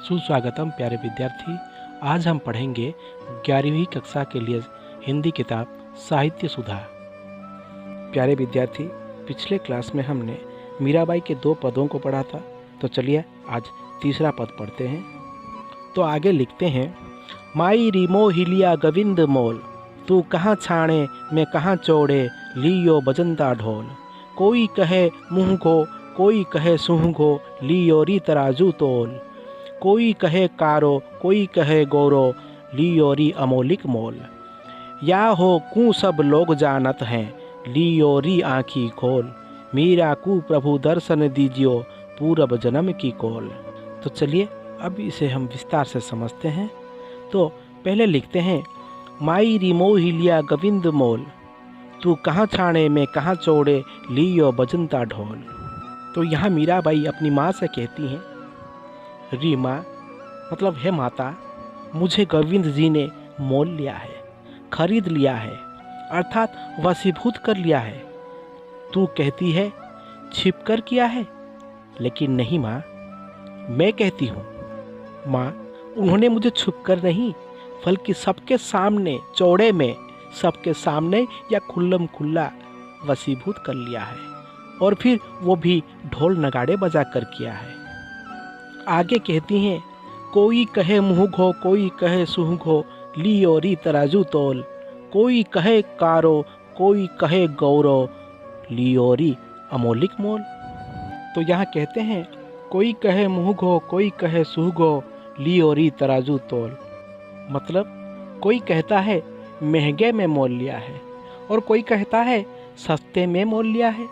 सुस्वागतम प्यारे विद्यार्थी। आज हम पढ़ेंगे 11वीं कक्षा के लिए हिंदी किताब साहित्य सुधा। प्यारे विद्यार्थी, पिछले क्लास में हमने मीराबाई के 2 पदों को पढ़ा था, तो चलिए आज तीसरा पद पढ़ते हैं। तो आगे लिखते हैं, माई रिमो हिलिया गोविंद मोल, तू कहाँ छाणे मैं कहाँ चौड़े, लियो बजंता ढोल। कोई कहे मुँह को कोई कहे सूँह को, लियो री तराजू तोल। कोई कहे कारो कोई कहे गौरो, लियो री अमोलिक मोल। या हो कू सब लोग जानत हैं, लियो री आँखी खोल। मीरा कू प्रभु दर्शन दीजियो, पूरब जन्म की कोल। तो चलिए अब इसे हम विस्तार से समझते हैं। तो पहले लिखते हैं, माई रिमो हिलिया गोविंद मोल, तू कहाँ छाणे मैं कहाँ चौड़े, लियो बजंता ढोल। तो यहाँ मीराबाई अपनी माँ से कहती हैं, री माँ मतलब है माता, मुझे गोविंद जी ने मोल लिया है, खरीद लिया है, अर्थात वशीभूत कर लिया है। तू कहती है छिप कर किया है, लेकिन नहीं माँ, मैं कहती हूँ माँ, उन्होंने मुझे छुप कर नहीं बल्कि सबके सामने चौड़े में, सबके सामने या खुल्लम खुल्ला वशीभूत कर लिया है, और फिर वो भी ढोल नगाड़े बजा कर किया है। आगे कहती हैं, कोई कहे मुँह घो कोई कहे सूँह घो, लियो री तराजू तोल। कोई कहे कारो कोई कहे गौरो, लियो री अमोलिक मोल। तो यहाँ कहते हैं, कोई कहे मुँह घो कोई कहे सूँह घो, लियो री तराजू तोल। मतलब कोई कहता है महंगे में मोल लिया है, और कोई कहता है सस्ते में मोल लिया है।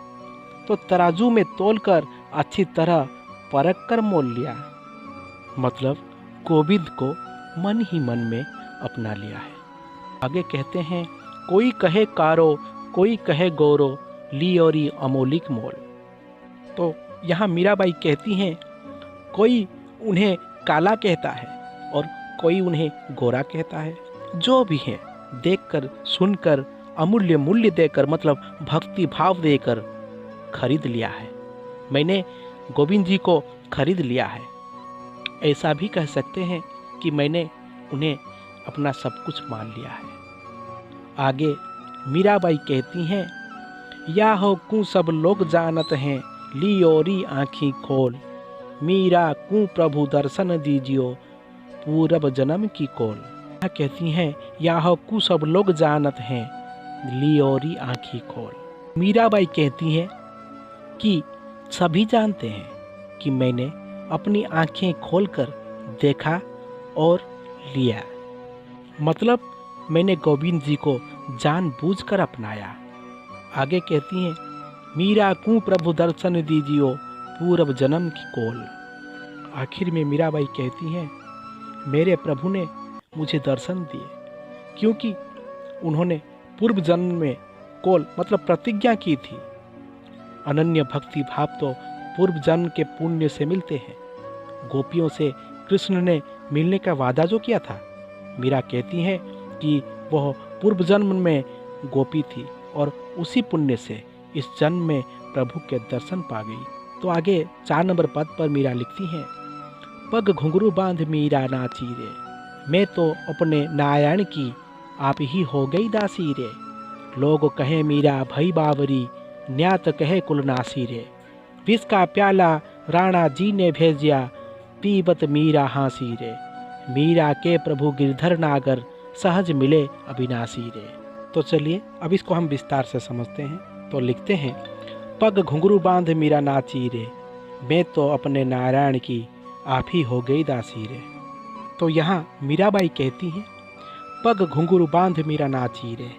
तो तराजू में तोल कर अच्छी तरह परख कर मोल लिया। मतलब गोविंद को मन ही मन में अपना लिया है। आगे कहते हैं, कोई कहे कारो कोई कहे गौरो, लियो री अमोलिक मोल। तो यहाँ मीराबाई कहती हैं, कोई उन्हें काला कहता है और कोई उन्हें गोरा कहता है। जो भी है देखकर सुनकर अमूल्य मूल्य देकर, मतलब भक्ति भाव देकर खरीद लिया है। मैंने गोविंद जी को खरीद लिया है। ऐसा भी कह सकते हैं कि मैंने उन्हें अपना सब कुछ मान लिया है। आगे मीराबाई कहती हैं, या हो कू सब लोग जानत हैं, लियो री आँखी खोल। मीरा कू प्रभु दर्शन दीजियो, पूरब जन्म की कोल। कहती हैं, या हो कू सब लोग जानत हैं, लियो री आँखी खोल। मीराबाई कहती हैं कि सभी जानते हैं कि मैंने अपनी आँखें खोलकर देखा और लिया। मतलब मैंने गोविंद जी को जानबूझकर अपनाया। आगे कहती हैं, मीरा कू प्रभु दर्शन दीजियो, पूरब जन्म की कोल। आखिर में मीराबाई कहती हैं, मेरे प्रभु ने मुझे दर्शन दिए, क्योंकि उन्होंने पूर्व जन्म में कोल मतलब प्रतिज्ञा की थी। अनन्य भक्ति भाव तो पूर्व जन्म के पुण्य से मिलते हैं। गोपियों से कृष्ण ने मिलने का वादा जो किया था, मीरा कहती हैं कि वह पूर्व जन्म में गोपी थी और उसी पुण्य से इस जन्म में प्रभु के दर्शन पा गई। तो आगे 4 नंबर पद पर मीरा लिखती हैं, पग घुंघरू बांध मीरा नाची रे, मैं तो अपने नारायण की आप ही हो गई दासी रे। लोग कहे मीरा भई बावरी, न्यात कहे कुलनासी रे। विष का प्याला राणा जी ने भेजिया, पीबत मीरा हाँसी रे। मीरा के प्रभु गिरधर नागर, सहज मिले अविनाशी रे। तो चलिए अब इसको हम विस्तार से समझते हैं। तो लिखते हैं, पग घुंघरू बांध मीरा नाची रे, मैं तो अपने नारायण की आप ही हो गई दासी रे। तो यहाँ मीराबाई कहती हैं, पग घुंघरू बांध मीरा नाची रे।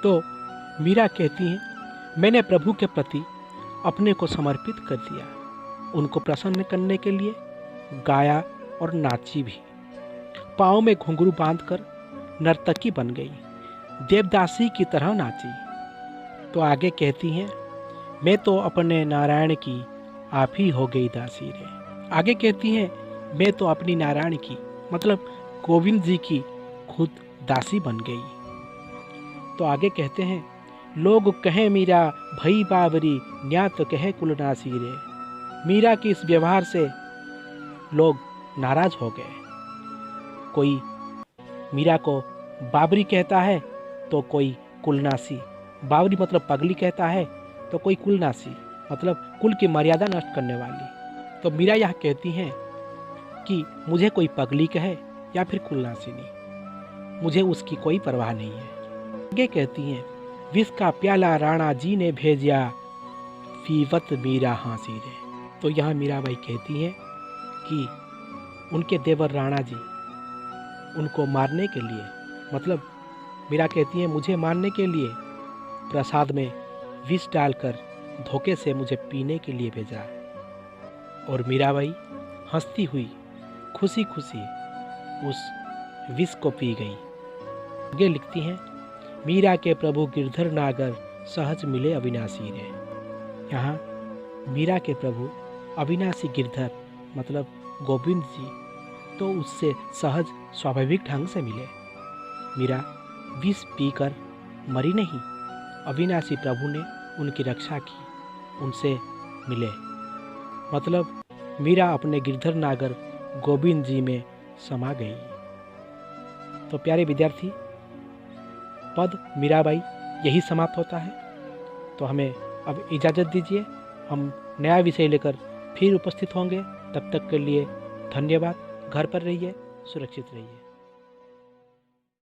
तो मीरा कहती हैं, मैंने प्रभु के प्रति अपने को समर्पित कर दिया। उनको प्रसन्न करने के लिए गाया और नाची भी। पाँव में घुंघरू बांधकर नर्तकी बन गई, देवदासी की तरह नाची। तो आगे कहती हैं, मैं तो अपने नारायण की आप ही हो गई दासी रे। आगे कहती हैं, मैं तो अपनी नारायण की मतलब गोविंद जी की खुद दासी बन गई। तो आगे कहते हैं, लोग कहे मीरा भई बावरी, न्यात कहे कुलनासी रे। मीरा के इस व्यवहार से लोग नाराज हो गए। कोई मीरा को बाबरी कहता है तो कोई कुलनासी, बाबरी मतलब पगली कहता है तो कोई कुलनासी मतलब कुल की मर्यादा नष्ट करने वाली। तो मीरा यह कहती हैं कि मुझे कोई पगली कहे या फिर कुलनासिनी, मुझे उसकी कोई परवाह नहीं है। आगे कहती हैं, विष का प्याला राणा जी ने भेजा, फीवत मीरा हाँसी रे। तो यहाँ मीराबाई कहती हैं कि उनके देवर राणा जी उनको मारने के लिए, मतलब मीरा कहती हैं मुझे मारने के लिए प्रसाद में विष डालकर धोखे से मुझे पीने के लिए भेजा। और मीराबाई हंसती हुई खुशी खुशी उस विष को पी गई। आगे लिखती हैं, मीरा के प्रभु गिरधर नागर सहज मिले अविनाशी रे। यहाँ मीरा के प्रभु अविनाशी गिरधर मतलब गोविंद जी तो उससे सहज स्वाभाविक ढंग से मिले। मीरा विष पीकर मरी नहीं, अविनाशी प्रभु ने उनकी रक्षा की, उनसे मिले। मतलब मीरा अपने गिरधर नागर गोविंद जी में समा गई। तो प्यारे विद्यार्थी, पद मीराबाई यही समाप्त होता है। तो हमें अब इजाज़त दीजिए, हम नया विषय लेकर फिर उपस्थित होंगे। तब तक के लिए धन्यवाद। घर पर रहिए, सुरक्षित रहिए।